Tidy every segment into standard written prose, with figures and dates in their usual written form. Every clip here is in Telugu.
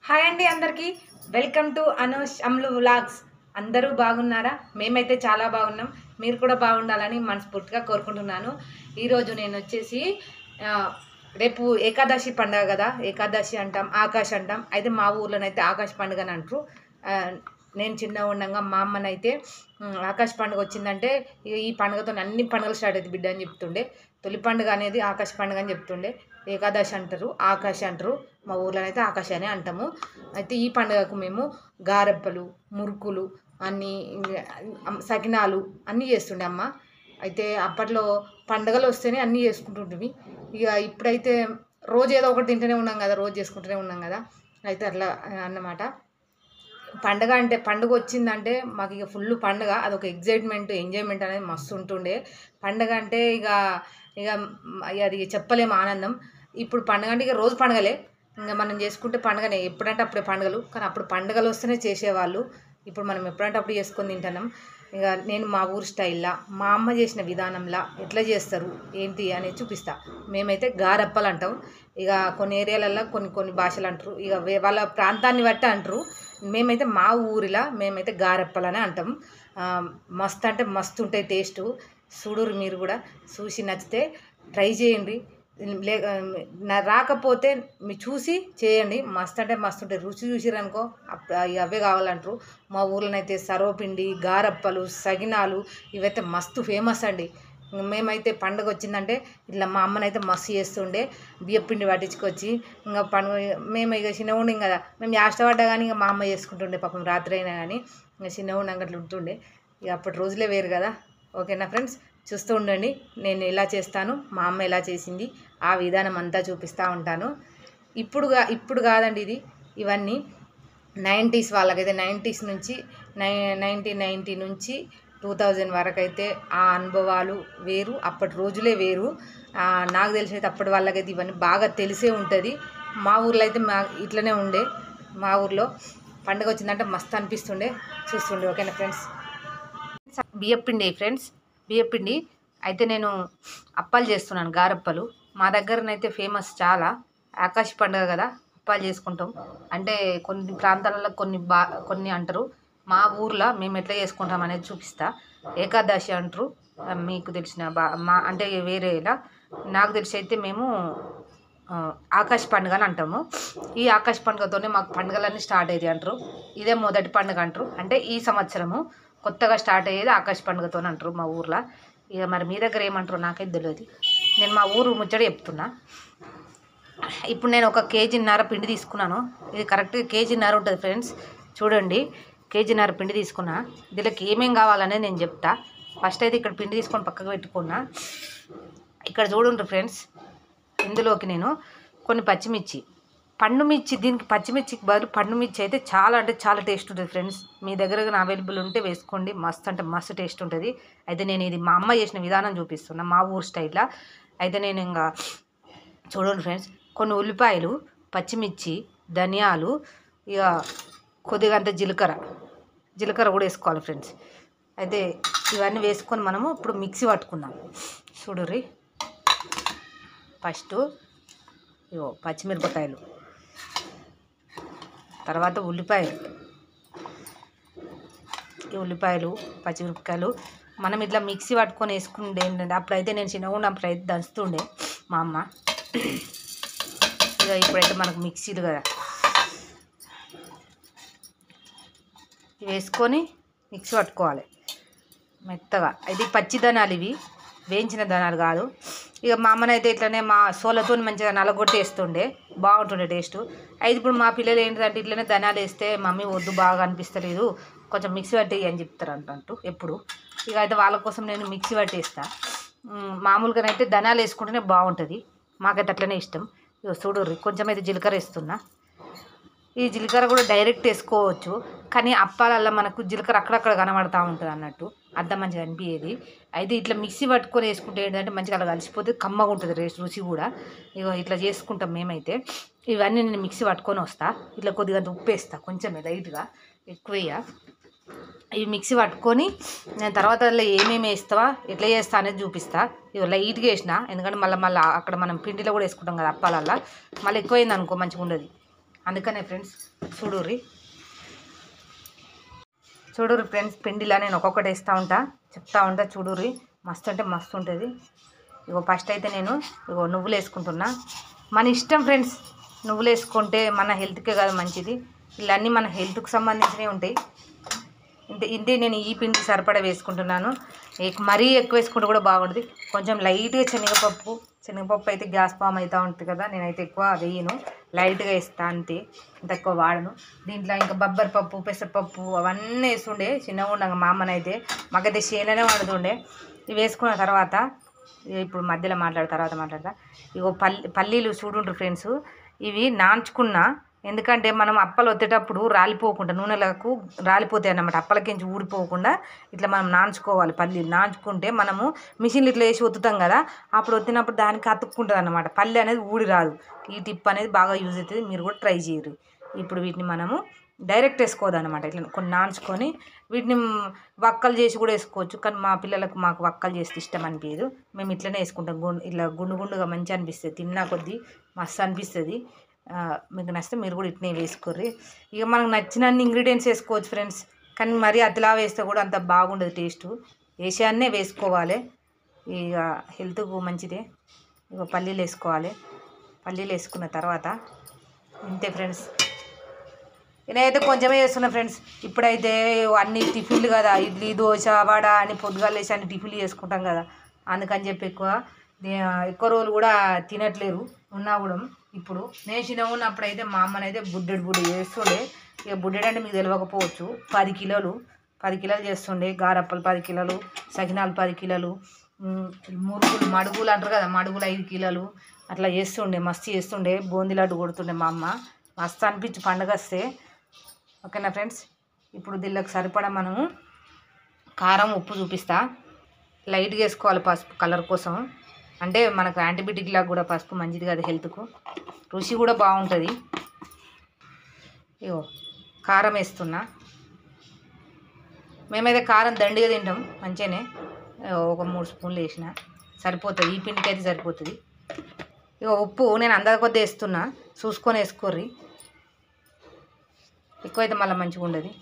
హాయ్ అండి అందరికీ వెల్కమ్ టు అనూష్ అమ్లు వ్లాగ్స్. అందరూ బాగున్నారా? మేమైతే చాలా బాగున్నాం. మీరు కూడా బాగుండాలని మనస్ఫూర్తిగా కోరుకుంటున్నాను. ఈరోజు నేను వచ్చేసి రేపు ఏకాదశి పండుగ కదా, ఏకాదశి అంటాం, ఆకాశ్ అంటాం. అయితే మా ఊర్లోనైతే ఆకాశ్ పండుగ అని అంటారు. నేను చిన్నగా ఉండగా మా అమ్మనైతే ఆకాశ్ పండుగ వచ్చిందంటే ఈ పండుగతో అన్ని పండుగలు స్టార్ట్ అవుతుంది బిడ్డ అని చెప్తుండే. తొలి పండుగ అనేది ఆకాశ పండుగ అని చెప్తుండే. ఏకాదశి అంటారు, ఆకాశ అంటారు. మా ఊర్లో అయితే ఆకాశ అని అంటాము. అయితే ఈ పండుగకు మేము గారెప్పలు, మురుకులు, అన్నీ సకినాలు అన్నీ చేస్తుండే అమ్మ. అయితే అప్పట్లో పండుగలు వస్తేనే అన్నీ చేసుకుంటుంటివి. ఇక ఇప్పుడైతే రోజు ఏదో ఒకటి తింటూనే ఉన్నాం కదా, రోజు చేసుకుంటూనే ఉన్నాం కదా. అయితే అట్లా అన్నమాట. పండుగ అంటే పండుగ వచ్చిందంటే మాకు ఇక ఫుల్ పండుగ, అదొక ఎగ్జైట్మెంట్, ఎంజాయ్మెంట్ అనేది మస్తు ఉంటుండే. పండుగ అంటే ఇక ఇక అది చెప్పలేము ఆనందం. ఇప్పుడు పండుగ అంటే ఇక రోజు పండుగలే, ఇంకా మనం చేసుకుంటే పండుగనే. ఎప్పుడంటే అప్పుడే పండుగలు, కానీ అప్పుడు పండుగలు వస్తేనే చేసేవాళ్ళు. ఇప్పుడు మనం ఎప్పుడంటే అప్పుడు చేసుకొని తింటున్నాం. ఇక నేను మా ఊరు స్టైల్లా, మా అమ్మ చేసిన విధానంలా ఎట్లా చేస్తారు ఏంటి అనేది చూపిస్తా. మేమైతే గారప్పలు అంటాం. ఇక కొన్ని ఏరియాలలో కొన్ని కొన్ని భాషలు అంటారు, ఇక వాళ్ళ ప్రాంతాన్ని బట్టి అంటారు. మేమైతే మా ఊరిలా మేమైతే గారెప్పలనే అంటాం. మస్తు అంటే మస్తు ఉంటాయి టేస్టు. చూడురు మీరు కూడా, చూసి నచ్చితే ట్రై చేయండి. రాకపోతే మీరు చూసి చేయండి, మస్తు అంటే మస్తు ఉంటాయి. రుచి చూసిరనుకో అవే కావాలంటారు. మా ఊర్లోనైతే సర్వపిండి, గారప్పలు, సగినాలు ఇవైతే మస్తు ఫేమస్ అండి. మేమైతే పండుగ వచ్చిందంటే ఇట్లా మా అమ్మనైతే మస్తు చేస్తుండే. బియ్యపిండి పట్టించుకొచ్చి ఇంకా పండుగ మేము ఇక చిన్నగా ఉండే కదా, మేము యాష్టపడ్డా కానీ ఇక మా అమ్మ చేసుకుంటుండే పాపం, రాత్రి అయినా కానీ. ఇంకా చిన్నగా ఉండగా అట్లా ఉంటుండే. ఇక అప్పటి రోజులే వేరు కదా. ఓకేనా ఫ్రెండ్స్, చూస్తూ ఉండండి. నేను ఎలా చేస్తాను, మా అమ్మ ఎలా చేసింది, ఆ విధానం అంతా చూపిస్తూ ఉంటాను. ఇప్పుడు కాదండి ఇవన్నీ 90s వాళ్ళకైతే, 90s నుంచి 1990 నుంచి 2000 వరకు అయితే ఆ అనుభవాలు వేరు, అప్పటి రోజులే వేరు. నాకు తెలిసి అయితే అప్పటి వాళ్ళకైతే ఇవన్నీ బాగా తెలిసే ఉంటుంది. మా ఊర్లో అయితే ఇట్లనే ఉండే. మా ఊర్లో పండుగ వచ్చిందంటే మస్తు అనిపిస్తుండే, చూస్తుండే. ఓకేనా ఫ్రెండ్స్, బియ్యపిండి ఫ్రెండ్స్, బియ్యపిండి అయితే నేను అప్పాలు చేస్తున్నాను, గారప్పలు. మా దగ్గరనైతే ఫేమస్ చాలా. ఆకాశ పండుగ కదా, అప్పాలు చేసుకుంటాం. అంటే కొన్ని ప్రాంతాలలో కొన్ని అంటారు. మా ఊర్లో మేము ఎట్లా చేసుకుంటాం అనేది చూపిస్తా. ఏకాదశి అంటారు, మీకు తెలిసిన అంటే వేరేలా. నాకు తెలిసి అయితే మేము ఆకాశ పండుగ అని అంటాము. ఈ ఆకాశ పండుగతోనే మాకు పండుగలన్నీ స్టార్ట్ అయ్యేది అంటారు. ఇదే మొదటి పండుగ అంటారు. అంటే ఈ సంవత్సరము కొత్తగా స్టార్ట్ అయ్యేది ఆకాశ పండుగతో అంటారు మా ఊర్లో. ఇక మరి మీ దగ్గర ఏమంటారో నాకైతే తెలియదు. నేను మా ఊరు ముచ్చట చెప్తున్నా. ఇప్పుడు నేను 1.5 kg పిండి తీసుకున్నాను. ఇది కరెక్ట్గా 1.5 kg ఉంటుంది ఫ్రెండ్స్. చూడండి, 1.5 kg పిండి తీసుకున్నా. దీనికి ఏమేం కావాలనేది నేను చెప్తా. ఫస్ట్ అయితే ఇక్కడ పిండి తీసుకొని పక్కకు పెట్టుకున్నా. ఇక్కడ చూడండి ఫ్రెండ్స్, ఇందులోకి నేను కొన్ని పచ్చిమిర్చి, పండుమిర్చి, దీనికి పచ్చిమిర్చికి బదులు పండుమిర్చి అయితే చాలా అంటే చాలా టేస్ట్ ఉంటుంది ఫ్రెండ్స్. మీ దగ్గర అవైలబుల్ ఉంటే వేసుకోండి, మస్తు అంటే మస్తు టేస్ట్ ఉంటుంది. అయితే నేను ఇది మా అమ్మ చేసిన విధానం చూపిస్తున్నా, మా ఊరు స్టైల్లో. అయితే నేను ఇంకా చూడండి ఫ్రెండ్స్, కొన్ని ఉల్లిపాయలు, పచ్చిమిర్చి, ధనియాలు, ఇక కొద్దిగా అంత జీలకర్ర కూడా వేసుకోవాలి ఫ్రెండ్స్. అయితే ఇవన్నీ వేసుకొని మనము ఇప్పుడు మిక్సీ పట్టుకుందాం. చూడుర్రి, ఫస్ట్ ఇగో పచ్చిమిరపకాయలు, తర్వాత ఉల్లిపాయలు, ఈ ఉల్లిపాయలు పచ్చిమిరపకాయలు మనం ఇట్లా మిక్సీ పట్టుకొని వేసుకుంటే ఏంటంటే, అప్పుడైతే నేను చిన్నగా ఉన్నప్పుడు అయితే దంచుతుండే మా అమ్మ. ఇక ఇప్పుడైతే మనకు మిక్సీలు కదా, వేసుకొని మిక్సీ పట్టుకోవాలి మెత్తగా. ఇది పచ్చి ధనాలు, ఇవి వేయించిన ధనాలు కాదు. ఇక మా అమ్మనైతే ఇట్లనే మా సోలతో మంచిగా నలగొట్టి వేస్తుండే, బాగుంటుండే టేస్ట్. అయితే ఇప్పుడు మా పిల్లలు ఏంటంటే ఇట్లనే ధనాలు వేస్తే మమ్మీ వద్దు, బాగా అనిపిస్తలేదు, కొంచెం మిక్సీ పట్టి అని చెప్తారు అంటూ ఎప్పుడు. ఇక అయితే వాళ్ళ కోసం నేను మిక్సీ పట్టేస్తా. మామూలుగానైతే ధనాలు వేసుకుంటేనే బాగుంటుంది, మాకైతే అట్లనే ఇష్టం. ఇక చూడుర్రి, కొంచెం అయితే జీలకర్ర వేస్తున్నా. ఈ జీలకర్ర కూడా డైరెక్ట్ వేసుకోవచ్చు, కానీ అప్పాలల్లో మనకు జీలకర్ర అక్కడక్కడ కనబడుతూ ఉంటుంది అన్నట్టు, అంత మంచిగా అనిపించేది. అయితే ఇట్లా మిక్సీ పట్టుకొని వేసుకుంటే ఏంటంటే మంచిగా అలా కలిసిపోతే కమ్మగా ఉంటుంది రుచి కూడా. ఇక ఇట్లా చేసుకుంటాం మేమైతే. ఇవన్నీ నేను మిక్సీ పట్టుకొని వస్తా. ఇట్లా కొద్దిగా ఉప్పు వేస్తా, కొంచెం లైట్గా, ఎక్కువ వేయ. ఇవి మిక్సీ పట్టుకొని నేను తర్వాత ఏమేమి వేస్తావా, ఎట్లా చేస్తా అనేది చూపిస్తా. ఇవి లైట్గా వేసిన, ఎందుకంటే మళ్ళీ అక్కడ మనం పిండిలో కూడా వేసుకుంటాం కదా అప్పాలల్లో, మళ్ళీ ఎక్కువైంది అనుకో మంచిగా ఉండదు. అందుకనే ఫ్రెండ్స్ చూడుర్రి ఫ్రెండ్స్, పిండిలా నేను ఒక్కొక్కటి వేస్తూ ఉంటా, చెప్తా ఉంటా. చూడుర్రి, మస్తు అంటే మస్తు ఉంటుంది. ఇగో ఫస్ట్ అయితే నేను నువ్వులు వేసుకుంటున్నా. మన ఇష్టం ఫ్రెండ్స్, నువ్వులు వేసుకుంటే మన హెల్త్కే కాదు మంచిది. ఇవన్నీ మన హెల్త్కి సంబంధించినవి ఉంటాయి. ఇంతే నేను ఈ పిండి సరిపడా వేసుకుంటున్నాను. మరీ ఎక్కువ వేసుకుంటే కూడా బాగుంటుంది. కొంచెం లైట్గా శనగపప్పు అయితే గ్యాస్ ఫామ్ అవుతూ ఉంటుంది కదా, నేనైతే ఎక్కువ వేయను, లైట్గా వేస్తా అంతే, ఇంత ఎక్కువ వాడను. దీంట్లో ఇంకా బొబ్బరి పప్పు, పెసరపప్పు అవన్నీ వేస్తుండే చిన్నగా ఉండగా మా అమ్మనైతే. మాకైతే చేనులోనే వండుతుండే. ఇవి వేసుకున్న తర్వాత ఇప్పుడు మధ్యలో మాట్లాడతా. ఇగో పల్లీలు చూడుండ్రు ఫ్రెండ్స్, ఇవి నాంచుకున్నా. ఎందుకంటే మనం అప్పలు వత్తేటప్పుడు రాలిపోకుండా, నూనెలకు రాలిపోతాయి అన్నమాట, అప్పలకించి ఊడిపోకుండా ఇట్లా మనం నాంచుకోవాలి. పల్లీలు నాంచుకుంటే మనము మిషన్లు ఇట్లా వేసి ఒత్తుతాం కదా, అప్పుడు ఒత్తినప్పుడు దానికి అతుక్కుంటుంది అన్నమాట, పల్లి అనేది ఊడి రాదు. ఈ టిప్ అనేది బాగా యూజ్ అవుతుంది, మీరు కూడా ట్రై చేయరు. ఇప్పుడు వీటిని మనము డైరెక్ట్ వేసుకోవద్దు అనమాట, ఇట్లా కొన్ని నాంచుకొని వీటిని వక్కలు చేసి కూడా వేసుకోవచ్చు. కానీ మా పిల్లలకు మాకు వక్కలు చేస్తే ఇష్టం అనిపించదు, మేము ఇట్లనే వేసుకుంటాం. ఇట్లా గుండుగా మంచిగా అనిపిస్తుంది, తిన్నా కొద్దీ మస్తు అనిపిస్తుంది. మీకు నచ్చితే మీరు కూడా ఇట్నే వేసుకోర్రి. ఇక మనకు నచ్చినన్ని ఇంగ్రీడియంట్స్ వేసుకోవచ్చు ఫ్రెండ్స్, కానీ మరీ అతిలా వేస్తే కూడా అంత బాగుండదు టేస్ట్. వేసాన్నే వేసుకోవాలి, ఇక హెల్త్కు మంచిదే. ఇక పల్లీలు వేసుకోవాలి. పల్లీలు వేసుకున్న తర్వాత ఇంతే ఫ్రెండ్స్. నేనైతే కొంచెమే చేస్తున్నా ఫ్రెండ్స్. ఇప్పుడైతే అన్ని టిఫిన్లు కదా, ఇడ్లీ, దోశ, వడ అని పొద్దుగాలు వేసి అన్ని టిఫిన్లు చేసుకుంటాం కదా, అందుకని చెప్పి ఎక్కువ రోజులు కూడా తినట్లేరు ఉన్నా కూడా. ఇప్పుడు నేను చిన్నగా ఉన్నప్పుడు అయితే మా అమ్మనైతే బుడ్డెడు చేస్తుండే. ఇక బుడ్డెడు అంటే మీకు తెలియకపోవచ్చు, 10 కిలోలు చేస్తుండే. గారప్పలు 10 కిలోలు, సకినాలు 10 కిలోలు, మడుగులు అంటారు కదా, మడుగులు 5 కిలోలు అట్లా చేస్తుండే, మస్తు చేస్తుండే. బూందీ లడ్డు కొడుతుండే మా అమ్మ, మస్తు అనిపించి పండుగ వస్తే. ఓకేనా ఫ్రెండ్స్, ఇప్పుడు దీనికి సరిపడా మనము కారం, ఉప్పు చూపిస్తా. లైట్గా వేసుకోవాలి పసుపు కలర్ కోసం, అంటే మనకు యాంటీబయాటిక్ లాగా కూడా పసుపు మంచిది కదా హెల్త్కు, రుచి కూడా బాగుంటుంది. ఇగో కారం వేస్తున్నా. మేమైతే కారం దండిగా తింటాం మంచిగానే, ఒక 3 స్పూన్లు వేసిన సరిపోతుంది, ఈ పిండికి అయితే సరిపోతుంది. ఇక ఉప్పు నేను అందాజ కొద్ది వేస్తున్నా, చూసుకొని వేసుకోర్రి, ఎక్కువైతే మళ్ళీ మంచిగా ఉండదు.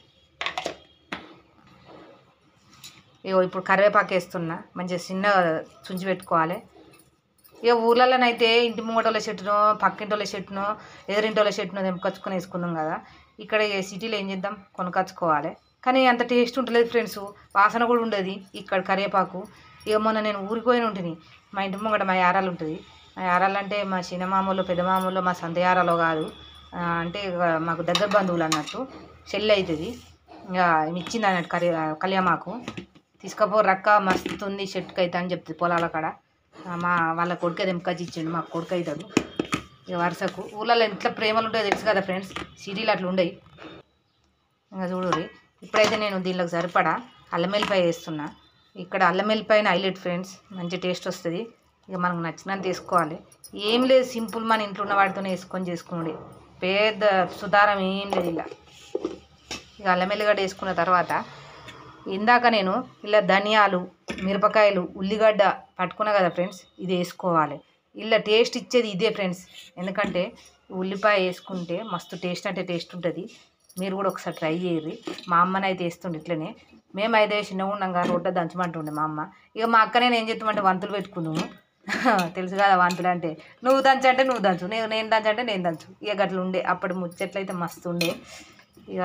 ఇగో ఇప్పుడు కరివేపాకు వేస్తున్నా, మంచిగా చిన్నగా చుంచి పెట్టుకోవాలి. ఇక ఊర్లలోనైతే ఇంటి ముంగటోళ్ళ చెట్టునో, పక్కింటోళ్ళ చెట్టునో, ఎదురింటోళ్ళ చెట్టునో తెంపుకొచ్చుకొని వేసుకున్నాం కదా. ఇక్కడ సిటీలో ఏం చేద్దాం, కొనుకొచ్చుకోవాలి. కానీ అంత టేస్ట్ ఉండలేదు ఫ్రెండ్స్, వాసన కూడా ఉండదు ఇక్కడ కరివేపాకు. ఇక మొన్న నేను ఊరికి పోయిన ఉంటుంది, మా ఇంటి ముంగట మా యారాలు ఉంటుంది. మా యారాలు అంటే మా చిన్నమామలో, పెద్ద మామలో, మా సంత యారాలో కాదు, అంటే మాకు దగ్గర బంధువులు అన్నట్టు, చెల్లి అవుతుంది. ఇక ఇచ్చింది అన్నట్టు కళ్యామాకు. తీసుకపో రక్క మస్తు ఉంది చెట్టుకు అయితే అని చెప్తుంది పొలాల కాడ. వాళ్ళ కొడుకు తెంపుకొచ్చి ఇచ్చిండు, మాకు కొడుకు అవుతాడు. ఇక వరుసకు ఊళ్ళలో ఎంత ప్రేమలు ఉంటాయో తెలుసు కదా ఫ్రెండ్స్, సిటీలు అట్లా ఉండయి. ఇంకా చూడుర్రి, ఇప్పుడైతే నేను దీనిలోకి సరిపడా అల్లం వెల్లిపాయ వేస్తున్నా. ఇక్కడ అల్లం వెల్లిపాయని హైలైట్ ఫ్రెండ్స్, మంచి టేస్ట్ వస్తుంది. ఇక మనకు నచ్చినంత వేసుకోవాలి, ఏం లేదు, సింపుల్ మన ఇంట్లో ఉన్న వాటితోనే వేసుకొని చేసుకోండి, పెద్ద సుతారం ఏం లేదు. ఇలా ఇక అల్లం వెల్లిగడ్డ వేసుకున్న తర్వాత ఇందాక నేను ఇలా ధనియాలు, మిరపకాయలు, ఉల్లిగడ్డ పట్టుకున్నా కదా ఫ్రెండ్స్, ఇది వేసుకోవాలి. ఇలా టేస్ట్ ఇచ్చేది ఇదే ఫ్రెండ్స్, ఎందుకంటే ఉల్లిపాయ వేసుకుంటే మస్తు టేస్ట్ అంటే టేస్ట్ ఉంటుంది. మీరు కూడా ఒకసారి ట్రై చేయర్రి. మా అమ్మనైతే వేస్తుండే ఇట్లనే, మేమైతే చిన్నగా ఉన్నాగా రొట్టె దంచమంటుండే మా అమ్మ. ఇక మా అక్క నేను ఏం చేస్తామంటే వంతులు పెట్టుకుందాము, తెలుసు కదా వంతులు అంటే, నువ్వు దంచంటే నువ్వు దంచు, నేను దంచంటే నేను దంచు. ఇక గట్ల ఉండే అప్పటి ముచ్చట్లయితే మస్తు ఉండే. ఇక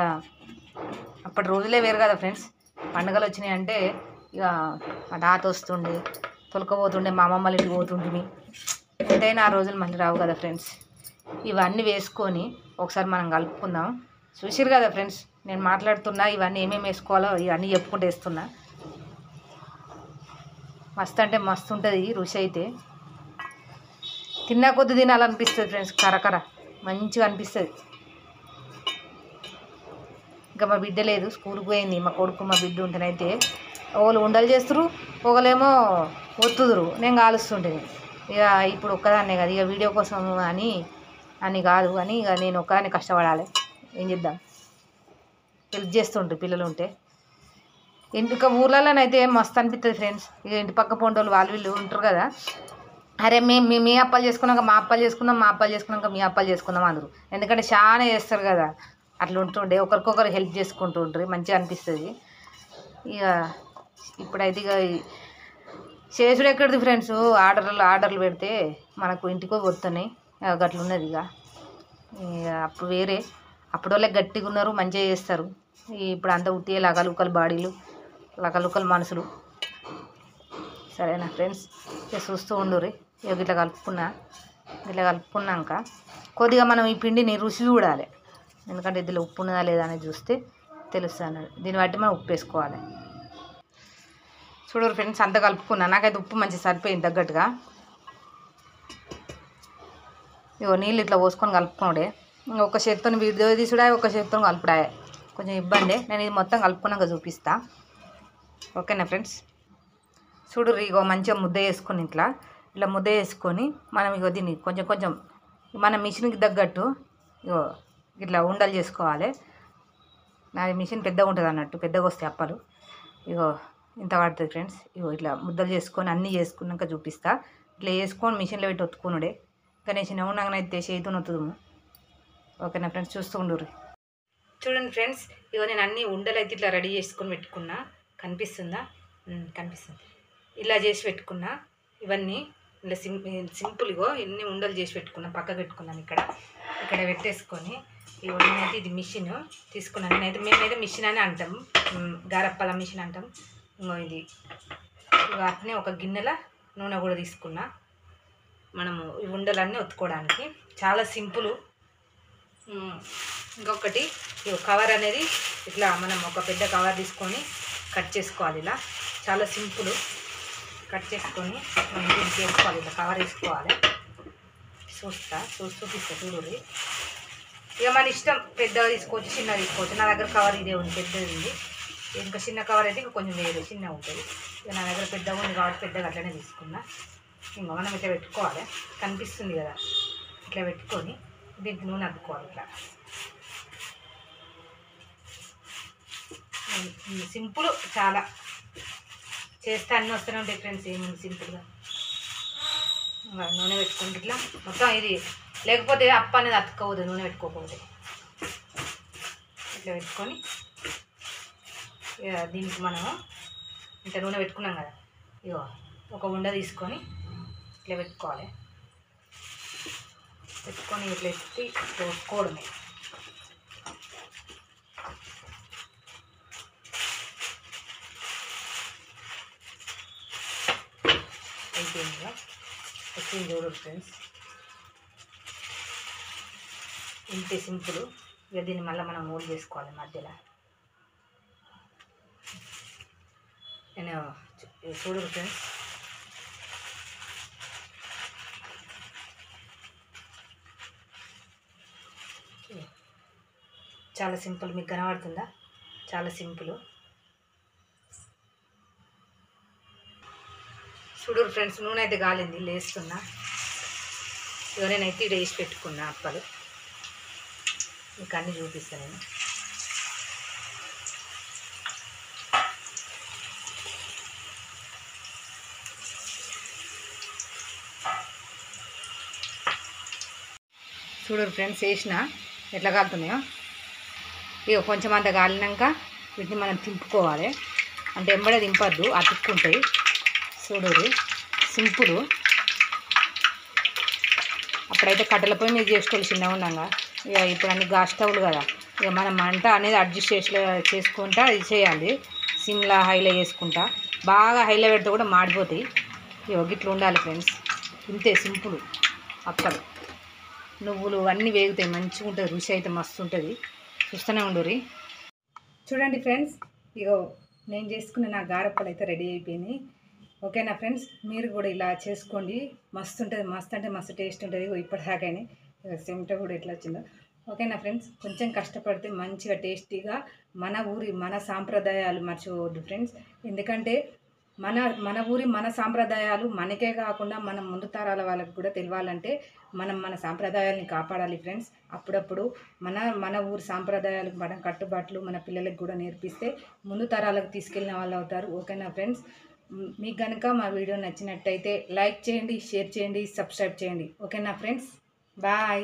అప్పటి రోజులే వేరు కదా ఫ్రెండ్స్. పండుగలు వచ్చినాయి అంటే ఇక మా తాత వస్తుండే, తొలకపోతుండే, మా అమ్మమ్మల ఇంటికి పోతుంటుంది. ఎంతైనా ఆ రోజులు మళ్ళీ రావు కదా ఫ్రెండ్స్. ఇవన్నీ వేసుకొని ఒకసారి మనం కలుపుకుందాం. చూసిరు కదా ఫ్రెండ్స్, నేను మాట్లాడుతున్నా, ఇవన్నీ ఏమేమి వేసుకోవాలో ఇవన్నీ చెప్పుకుంటూ వేస్తున్నా. మస్తు అంటే మస్తు ఉంటుంది రుచి అయితే, తిన్నా కొద్ది తినాలనిపిస్తుంది ఫ్రెండ్స్, కరకర మంచిగా అనిపిస్తుంది. ఇంకా మా బిడ్డ లేదు, స్కూల్కి పోయింది. మా కొడుకు మా బిడ్డ ఉంటేనైతే ఒకళ్ళు ఉండలు చేస్తురు, ఒకళ్ళేమో ఒత్తుదురు, నేను కాలుస్తుంటేది. ఇక ఇప్పుడు ఒక్కదాన్నే కదా, ఇక వీడియో కోసం అని కాదు అని ఇక నేను ఒక్కదాన్ని కష్టపడాలి, ఏం చేద్దాం, హెల్ప్ చేస్తుంటారు పిల్లలు ఉంటే. ఇంకా ఊర్లలోనైతే మస్తు అనిపిస్తుంది ఫ్రెండ్స్. ఇక ఇంటి పక్క పొంటోళ్ళు వాళ్ళు వీళ్ళు ఉంటారు కదా, అరే మేము మీ అప్పాలు చేసుకున్నాక మా అప్పాలు చేసుకుందాం, మా అప్పాలు చేసుకున్నాక మీ అప్పాలు చేసుకుందాం అందరు. ఎందుకంటే చాలా చేస్తారు కదా, అట్లా ఉంటుండే ఒకరికొకరు హెల్ప్ చేసుకుంటూ ఉంటారు, మంచిగా అనిపిస్తుంది. ఇక ఇప్పుడైతే ఇక చేసుడు ఎక్కడిది ఫ్రెండ్స్, ఆర్డర్లు పెడితే మనకు ఇంటికి వస్తున్నాయి, అట్లా ఉన్నది. ఇక అప్పుడు వేరే, అప్పుడు వాళ్ళకి గట్టిగా ఉన్నారు, మంచిగా చేస్తారు. ఇప్పుడు అంతా ఉట్టియే లకలుకలు బాడీలు, లకలుకలు మనసులు. సరేనా ఫ్రెండ్స్, ఇక చూస్తూ ఉండుర్రి. ఇక ఇట్లా కలుపుకున్నాక కొద్దిగా మనం ఈ పిండిని రుచి చూడాలి, ఎందుకంటే ఇందులో ఉప్పు ఉన్నదా లేదా అనేది చూస్తే తెలుస్తుంది అన్నది. దీన్ని బట్టి మనం ఉప్పు వేసుకోవాలి. చూడరు ఫ్రెండ్స్, అంతా కలుపుకున్నా, నాకైతే ఉప్పు మంచిగా సరిపోయింది తగ్గట్టుగా. ఇగో నీళ్ళు ఇట్లా పోసుకొని కలుపుకోండి. ఒక చేతితో వీడియో తీసుడా, ఒక చేతితో కలుపుడా కొంచెం ఇబ్బంది. నేను ఇది మొత్తం కలుపుకున్నాక చూపిస్తా, ఓకేనా ఫ్రెండ్స్. చూడు ఇగో మంచిగా ముద్ద వేసుకొని ఇట్లా ముద్ద వేసుకొని మనం ఇగో దీన్ని కొంచెం కొంచెం మన మిషన్కి తగ్గట్టు ఇగో ఇట్లా ఉండలు చేసుకోవాలి. నాది మిషన్ పెద్దగా ఉంటుంది అన్నట్టు, పెద్దగా వస్తాయి అప్పలు. ఇగో ఇంత పడుతుంది ఫ్రెండ్స్. ఇగో ఇట్లా ముద్దలు చేసుకొని అన్నీ చేసుకున్నాక చూపిస్తా. ఇట్లా వేసుకొని మిషన్లో పెట్టి ఒత్తుకునుడే. కానీ చిన్న ఉన్నాకనైతే చేతితో ఒత్తుదాము, ఓకేనా ఫ్రెండ్స్. చూస్తూ ఉండుర్రి. చూడండి ఫ్రెండ్స్, ఇగో నేను అన్ని ఉండలు అయితే ఇట్లా రెడీ చేసుకొని పెట్టుకున్నా. కనిపిస్తుందా? కనిపిస్తుంది. ఇలా చేసి పెట్టుకున్నా. ఇవన్నీ ఇలా సింపుల్ ఇగో ఇన్ని ఉండలు చేసి పెట్టుకున్నా, పక్క పెట్టుకున్నాను. ఇక్కడ పెట్టేసుకొని ఇగో నేనైతే ఇది మిషన్ తీసుకున్నాను. మేమైతే మిషన్ అని అంటాం, గారప్పల మిషన్ అంటాం. ఇంకో ఇది ఇక అట్నే ఒక గిన్నెల నూనె కూడా తీసుకున్నా, మనము ఈ ఉండలన్నీ ఒత్తుకోవడానికి. చాలా సింపుల్. ఇంకొకటి కవర్ అనేది ఇట్లా మనం ఒక పెద్ద కవర్ తీసుకొని కట్ చేసుకోవాలి. ఇలా చాలా సింపుల్. కట్ చేసుకొని మనం దీనికి వేసుకోవాలి, ఇట్లా కవర్ వేసుకోవాలి. చూపిస్తా చూడుర్రి. ఇక మన ఇష్టం, పెద్దగా తీసుకోవచ్చు, చిన్నగా తీసుకోవచ్చు. నా దగ్గర కవర్ ఇదే ఉంది, పెద్దది ఉంది. ఇంకా చిన్న కవర్ అయితే ఇంకా కొంచెం వేరే చిన్నగా ఉంటుంది. ఇక నా దగ్గర పెద్దగా ఉంది కాబట్టి పెద్దగా అట్లనే తీసుకున్నా. ఇంకా మనం ఇట్లా పెట్టుకోవాలి, కనిపిస్తుంది కదా, ఇట్లా పెట్టుకొని దీనికి నూనె అద్దుకోవాలి. ఇట్లా సింపుల్, చాలా చేస్తే అన్నీ వస్తూనే ఉంటాయి ఫ్రెండ్స్. ఏముంది సింపుల్గా నూనె పెట్టుకుంటే ఇట్లా మొత్తం ఇది, లేకపోతే అప్ప అనేది అతుక్కపోతుంది నూనె పెట్టుకోకపోతే. ఇట్లా పెట్టుకొని దీనికి మనము ఇంత నూనె పెట్టుకున్నాం కదా, ఇగో ఒక ఉండ తీసుకొని ఇట్లా పెట్టుకోవాలి. పెట్టుకొని ఇట్లా ఎత్తి పోసుకోవడమే. అయిపోయిందిగా, వచ్చింది చూడరు ఫ్రెండ్స్. ఇంతే సింపుల్. ఇక దీన్ని మళ్ళీ మనం మోల్డ్ చేసుకోవాలి మధ్యలో. నేను చూడరు ఫ్రెండ్స్. చాలా సింపుల్, మీకు కనబడుతుందా? చాలా సింపుల్. చూడరు ఫ్రెండ్స్, నూనె అయితే కాలింది, లేస్తున్నా. ఇక నేనైతే ఇది వేసి పెట్టుకున్నా అప్పలు. మీకు అన్నీ చూపిస్తాను నేను. చూడరు ఫ్రెండ్స్, వేసిన ఎట్లా కాలుతున్నాయో. ఇక కొంచెం అంత కాలినాక వీటిని మనం తింపుకోవాలి. అంటే ఎంబడే దింపద్దు, అతుక్కుంటాయి. చూడరు సింపుల్. అప్పుడైతే కట్టెల పొయ్యి మీద చేసుకోవాలి చిన్నగా ఉన్నాగా. ఇక ఇప్పుడు అన్ని గ్యాస్ స్టవ్లు కదా, ఇక మనం మంట అనేది అడ్జస్ట్ చేసుకుంటా ఇది చేయాలి. సిమ్లా హైలో చేసుకుంటా, బాగా హైలో పెడితే కూడా మాడిపోతాయి. ఇక ఇట్లా ఉండాలి ఫ్రెండ్స్. ఇంతే సింపుల్ అప్పలు. నువ్వులు అన్నీ వేగుతాయి, మంచిగా ఉంటుంది, రుచి అయితే మస్తు ఉంటుంది. చూస్తూనే ఉండుర్రి. చూడండి ఫ్రెండ్స్, ఇగో నేను చేసుకున్న నా గారప్పలు అయితే రెడీ అయిపోయినాయి, ఓకేనా ఫ్రెండ్స్. మీరు కూడా ఇలా చేసుకోండి, మస్తు ఉంటుంది, మస్తు అంటే మస్తు టేస్ట్ ఉంటుంది. ఇప్పటిదాకానే చెమట కూడా ఎట్లా వచ్చిందో, ఓకేనా ఫ్రెండ్స్. కొంచెం కష్టపడితే మంచిగా టేస్టీగా మన సాంప్రదాయాలు మర్చిపోవద్దు ఫ్రెండ్స్. ఎందుకంటే మన ఊరి మన సాంప్రదాయాలు మనకే కాకుండా మన ముందు తరాల వాళ్ళకి కూడా తెలియాలంటే మన సాంప్రదాయాలని కాపాడాలి ఫ్రెండ్స్. అప్పుడప్పుడు మన ఊరి సాంప్రదాయాలకు మన కట్టుబాట్లు మన పిల్లలకు కూడా నేర్పిస్తే ముందు తరాలకు తీసుకెళ్ళిన వాళ్ళు అవుతారు, ఓకేనా ఫ్రెండ్స్. మీకు కనుక మా వీడియో నచ్చినట్టయితే లైక్ చేయండి, షేర్ చేయండి, సబ్స్క్రైబ్ చేయండి. ఓకేనా ఫ్రెండ్స్? బాయ్.